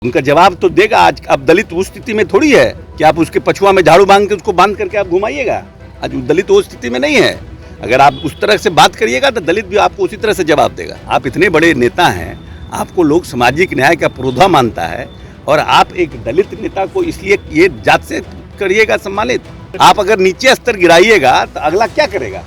उनका जवाब तो देगा। आज अब दलित उस स्थिति में थोड़ी है कि आप उसके पछुआ में झाड़ू बांध के उसको बांध करके आप घुमाइएगा। आज दलित वो स्थिति में नहीं है। अगर आप उस तरह से बात करिएगा तो दलित भी आपको उसी तरह से जवाब देगा। आप इतने बड़े नेता हैं, आपको लोग सामाजिक न्याय का पुरोधा मानता है और आप एक दलित नेता को इसलिए ये जात से करिएगा सम्मानित। आप अगर नीचे स्तर गिराइएगा तो अगला क्या करेगा?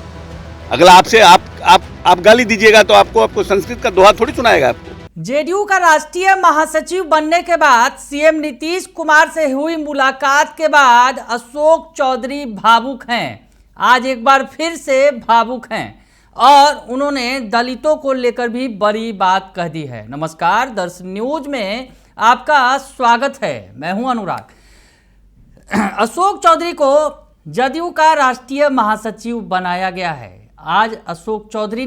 अगला आपसे आप गाली दीजिएगा तो आपको संस्कृत का दोहा थोड़ी सुनाएगा आपको। जेडीयू का राष्ट्रीय महासचिव बनने के बाद सीएम नीतीश कुमार से हुई मुलाकात के बाद अशोक चौधरी भावुक हैं। आज एक बार फिर से भावुक हैं और उन्होंने दलितों को लेकर भी बड़ी बात कह दी है। नमस्कार, दर्शन न्यूज में आपका स्वागत है। मैं हूं अनुराग। अशोक चौधरी को जदयू का राष्ट्रीय महासचिव बनाया गया है। आज अशोक चौधरी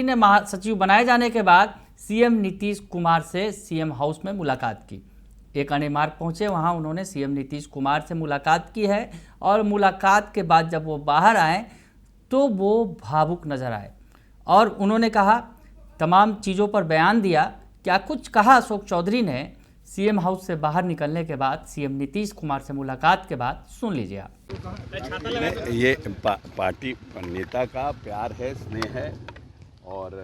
ने महासचिव बनाए जाने के बाद सीएम नीतीश कुमार से सीएम हाउस में मुलाकात की। एक अन्य मार्ग पहुंचे, वहां उन्होंने सीएम नीतीश कुमार से मुलाकात की है और मुलाकात के बाद जब वो बाहर आए तो वो भावुक नजर आए और उन्होंने कहा, तमाम चीज़ों पर बयान दिया। क्या कुछ कहा अशोक चौधरी ने सीएम हाउस से बाहर निकलने के बाद, सीएम नीतीश कुमार से मुलाकात के बाद? सुन लीजिए आप। ये पार्टी नेता का प्यार है, स्नेह है और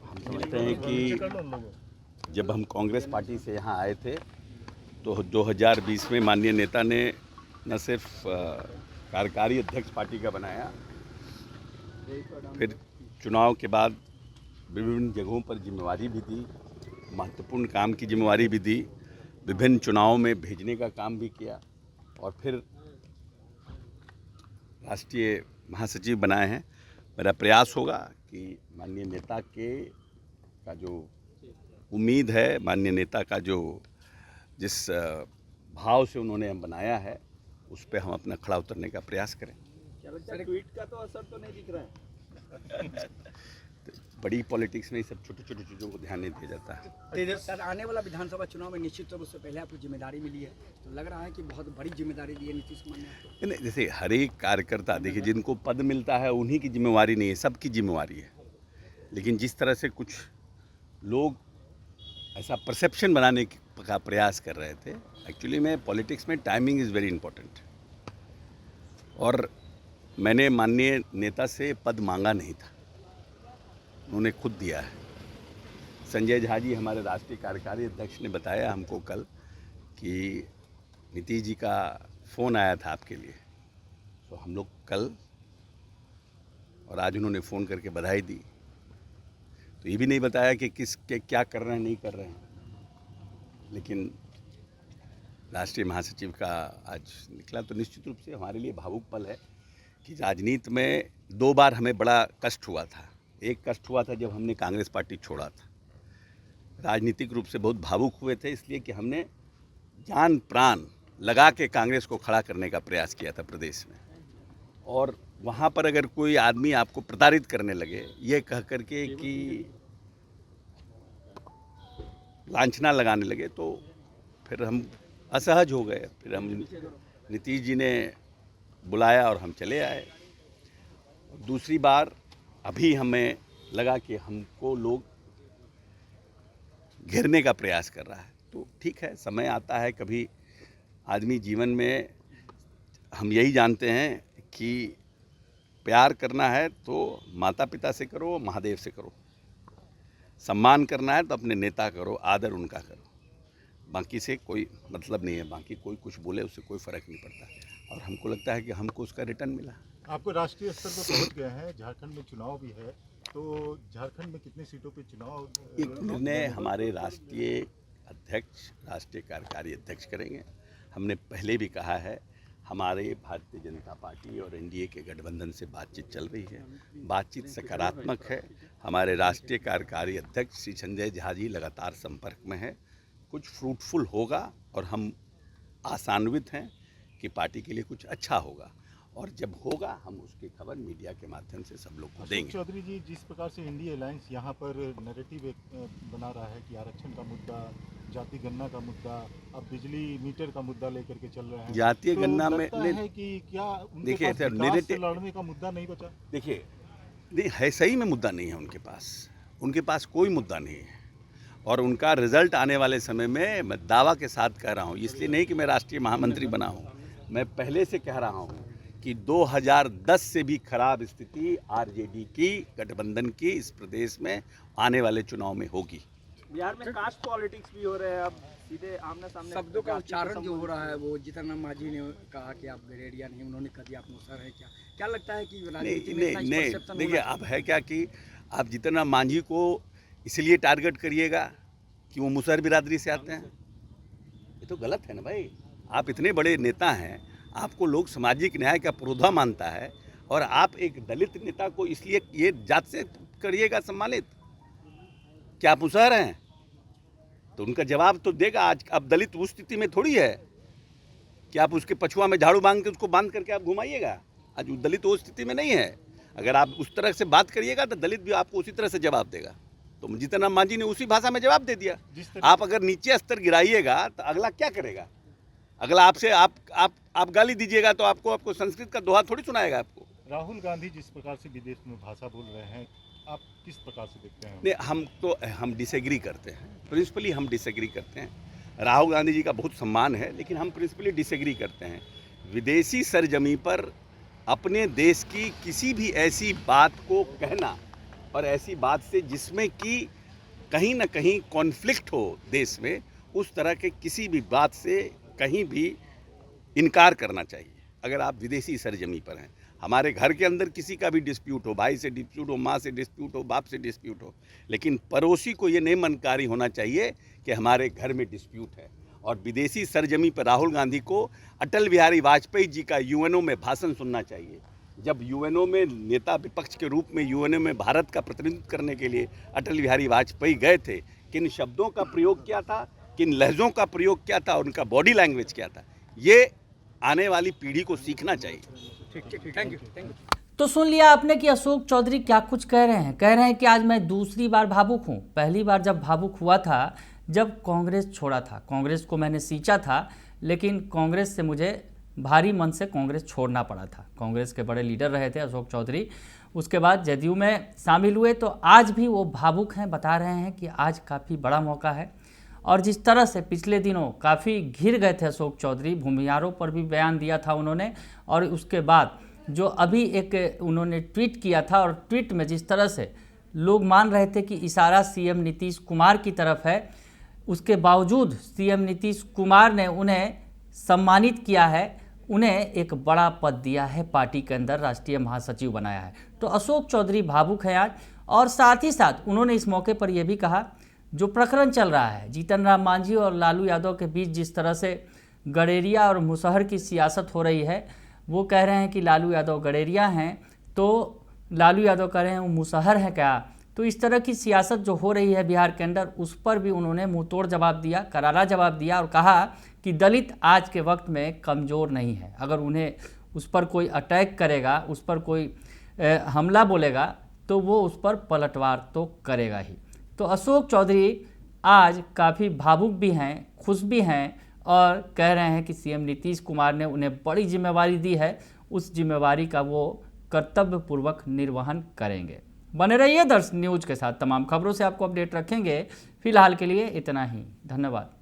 हम समझते हैं कि जब हम कांग्रेस पार्टी से यहाँ आए थे तो 2020 में माननीय नेता ने न सिर्फ कार्यकारी अध्यक्ष पार्टी का बनाया, फिर चुनाव के बाद विभिन्न जगहों पर जिम्मेवारी भी दी, महत्वपूर्ण काम की जिम्मेवारी भी दी, विभिन्न चुनावों में भेजने का काम भी किया और फिर राष्ट्रीय महासचिव बनाए हैं। मेरा प्रयास होगा कि माननीय नेता का जो उम्मीद है, माननीय नेता का जो जिस भाव से उन्होंने हम बनाया है, उस पर हम अपना खड़ा उतरने का प्रयास करें। ट्वीट का तो असर तो नहीं दिख रहा है। बड़ी पॉलिटिक्स में ये सब छोटी छोटी चीज़ों को ध्यान नहीं दिया जाता है। सर, आने वाला विधानसभा चुनाव में निश्चित रूप से पहले आपको जिम्मेदारी मिली है, तो लग रहा है कि बहुत बड़ी जिम्मेदारी दी है नीतीश कुमार ने। नहीं, जैसे हर एक कार्यकर्ता, देखिए, जिनको पद मिलता है उन्हीं की जिम्मेवारी नहीं है, सबकी जिम्मेवारी है। लेकिन जिस तरह से कुछ लोग ऐसा परसेप्शन बनाने का प्रयास कर रहे थे, एक्चुअली में पॉलिटिक्स में टाइमिंग इज़ वेरी इंपॉर्टेंट। और मैंने माननीय नेता से पद मांगा नहीं था, उन्होंने खुद दिया है। संजय झा जी, हमारे राष्ट्रीय कार्यकारी अध्यक्ष, ने बताया हमको कल कि नीतीश जी का फ़ोन आया था आपके लिए, तो हम लोग कल और आज उन्होंने फ़ोन करके बधाई दी। तो ये भी नहीं बताया कि क्या कर रहे हैं, नहीं कर रहे हैं। लेकिन राष्ट्रीय महासचिव का आज निकला तो निश्चित रूप से हमारे लिए भावुक पल है कि राजनीति में 2 बार हमें बड़ा कष्ट हुआ था। एक कष्ट हुआ था जब हमने कांग्रेस पार्टी छोड़ा था। राजनीतिक रूप से बहुत भावुक हुए थे, इसलिए कि हमने जान प्राण लगा के कांग्रेस को खड़ा करने का प्रयास किया था प्रदेश में। और वहाँ पर अगर कोई आदमी आपको प्रताड़ित करने लगे, ये कह करके कि लांछना लगाने लगे, तो फिर हम असहज हो गए। फिर हम नीतीश जी ने बुलाया और हम चले आए। दूसरी बार अभी हमें लगा कि हमको लोग घेरने का प्रयास कर रहा है, तो ठीक है, समय आता है। कभी आदमी जीवन में, हम यही जानते हैं कि प्यार करना है तो माता पिता से करो, महादेव से करो। सम्मान करना है तो अपने नेता करो, आदर उनका करो। बाकी से कोई मतलब नहीं है, बाकी कोई कुछ बोले उससे कोई फ़र्क नहीं पड़ता। और हमको लगता है कि हमको उसका रिटर्न मिला। आपको राष्ट्रीय स्तर पर पहुंच गए हैं, झारखंड में चुनाव भी है, तो झारखंड में कितनी सीटों पे चुनाव? एक निर्णय हमारे राष्ट्रीय अध्यक्ष, राष्ट्रीय कार्यकारी अध्यक्ष करेंगे। हमने पहले भी कहा है, हमारे भारतीय जनता पार्टी और एनडीए के गठबंधन से बातचीत चल रही है, बातचीत सकारात्मक है। हमारे राष्ट्रीय कार्यकारी अध्यक्ष श्री संजय झा जी लगातार संपर्क में है। कुछ फ्रूटफुल होगा और हम आशान्वित हैं कि पार्टी के लिए कुछ अच्छा होगा, और जब होगा हम उसकी खबर मीडिया के माध्यम से सब लोग को देंगे। चौधरी जी, जिस प्रकार से इंडिया अलायंस यहाँ पर नैरेटिव बना रहा है कि आरक्षण का मुद्दा, जाति गणना का मुद्दा, अब बिजली मीटर का मुद्दा लेकर के चल रहे हैं, जातीय तो गणना में है कि क्या देखिए, लड़ने का मुद्दा नहीं बचा? देखिए, नहीं है, सही में मुद्दा नहीं है उनके पास कोई मुद्दा नहीं है। और उनका रिजल्ट आने वाले समय में मैं दावा के साथ कह रहा हूँ, इसलिए नहीं कि मैं राष्ट्रीय महामंत्री बना हूँ, मैं पहले से कह रहा हूँ कि 2010 से भी खराब स्थिति आरजेडी की, गठबंधन की इस प्रदेश में आने वाले चुनाव में होगी। बिहार में कास्ट पॉलिटिक्स भी हो रहे हैं, अब सीधे आमने सामने शब्दों का उच्चारण जो हो रहा है, वो जीतन राम मांझी ने कहा कि आप गडेरिया नहीं, उन्होंने कह दिया आप मुसहर है। क्या लगता है कि राजनीति में इतना ही perception देखिए, होना अब है क्या कि आप जीतन राम मांझी को इसलिए टारगेट करिएगा कि वो मुसहर बिरादरी से आते हैं, ये तो गलत है ना भाई। आप इतने बड़े नेता हैं, आपको लोग सामाजिक न्याय का पुरोधा मानता है, और आप एक दलित नेता को इसलिए ये जात से करिएगा सम्मानित, क्या आप मुसहर हैं? तो उनका जवाब तो देगा। आज अब दलित उस स्थिति में थोड़ी है कि आप उसके पछुआ में झाड़ू बांध के उसको बांध करके आप घुमाइएगा। आज वो दलित उस स्थिति में नहीं है। अगर आप उस तरह से बात करिएगा तो दलित भी आपको उसी तरह से जवाब देगा। तो जीतन राम मांझी ने उसी भाषा में जवाब दे दिया। आप अगर नीचे स्तर गिराइएगा तो अगला क्या करेगा? अगला आपसे आप गाली दीजिएगा तो आपको संस्कृत का दोहा थोड़ी सुनाएगा आपको। राहुल गांधी जिस प्रकार से विदेश में भाषा बोल रहे हैं, आप किस प्रकार से देखते हैं? नहीं, हम डिसएग्री करते हैं, प्रिंसिपली हम डिसएग्री करते हैं। राहुल गांधी जी का बहुत सम्मान है, लेकिन हम प्रिंसिपली डिसएग्री करते हैं। विदेशी सरजमी पर अपने देश की किसी भी ऐसी बात को कहना, और ऐसी बात से जिसमें कि कहीं ना कहीं कॉन्फ्लिक्ट हो देश में, उस तरह के किसी भी बात से कहीं भी इनकार करना चाहिए। अगर आप विदेशी सरजमी पर हैं, हमारे घर के अंदर किसी का भी डिस्प्यूट हो, भाई से डिस्प्यूट हो, माँ से डिस्प्यूट हो, बाप से डिस्प्यूट हो, लेकिन पड़ोसी को ये नहीं मनकारी होना चाहिए कि हमारे घर में डिस्प्यूट है। और विदेशी सरजमी पर राहुल गांधी को अटल बिहारी वाजपेयी जी का यूएनओ में भाषण सुनना चाहिए। जब यूएनओ में नेता विपक्ष के रूप में यूएनओ में भारत का प्रतिनिधित्व करने के लिए अटल बिहारी वाजपेयी गए थे, किन शब्दों का प्रयोग किया था, किन लहजों का प्रयोग किया था, उनका बॉडी लैंग्वेज क्या था, ये आने वाली पीढ़ी को सीखना चाहिए। Thank you. तो सुन लिया आपने कि अशोक चौधरी क्या कुछ कह रहे हैं। कह रहे हैं कि आज मैं दूसरी बार भावुक हूँ। पहली बार जब भावुक हुआ था जब कांग्रेस छोड़ा था, कांग्रेस को मैंने सींचा था, लेकिन कांग्रेस से मुझे भारी मन से कांग्रेस छोड़ना पड़ा था। कांग्रेस के बड़े लीडर रहे थे अशोक चौधरी, उसके बाद जदयू में शामिल हुए। तो आज भी वो भावुक हैं, बता रहे हैं कि आज काफ़ी बड़ा मौका है। और जिस तरह से पिछले दिनों काफ़ी घिर गए थे अशोक चौधरी, भूमिहारों पर भी बयान दिया था उन्होंने, और उसके बाद जो अभी एक उन्होंने ट्वीट किया था, और ट्वीट में जिस तरह से लोग मान रहे थे कि इशारा सीएम नीतीश कुमार की तरफ है, उसके बावजूद सीएम नीतीश कुमार ने उन्हें सम्मानित किया है, उन्हें एक बड़ा पद दिया है, पार्टी के अंदर राष्ट्रीय महासचिव बनाया है। तो अशोक चौधरी भावुक है आज। और साथ ही साथ उन्होंने इस मौके पर यह भी कहा, जो प्रकरण चल रहा है जीतन राम मांझी और लालू यादव के बीच, जिस तरह से गडेरिया और मुसहर की सियासत हो रही है, वो कह रहे हैं कि लालू यादव गडेरिया हैं, तो लालू यादव कह रहे हैं वो मुसहर हैं क्या। तो इस तरह की सियासत जो हो रही है बिहार के अंदर, उस पर भी उन्होंने मुंह तोड़ जवाब दिया, करारा जवाब दिया, और कहा कि दलित आज के वक्त में कमज़ोर नहीं है। अगर उन्हें उस पर कोई अटैक करेगा, उस पर कोई हमला बोलेगा, तो वो उस पर पलटवार तो करेगा ही। तो अशोक चौधरी आज काफ़ी भावुक भी हैं, खुश भी हैं, और कह रहे हैं कि सीएम नीतीश कुमार ने उन्हें बड़ी जिम्मेवारी दी है, उस जिम्मेवारी का वो कर्तव्यपूर्वक निर्वहन करेंगे। बने रहिए दर्श न्यूज़ के साथ, तमाम खबरों से आपको अपडेट रखेंगे। फिलहाल के लिए इतना ही, धन्यवाद।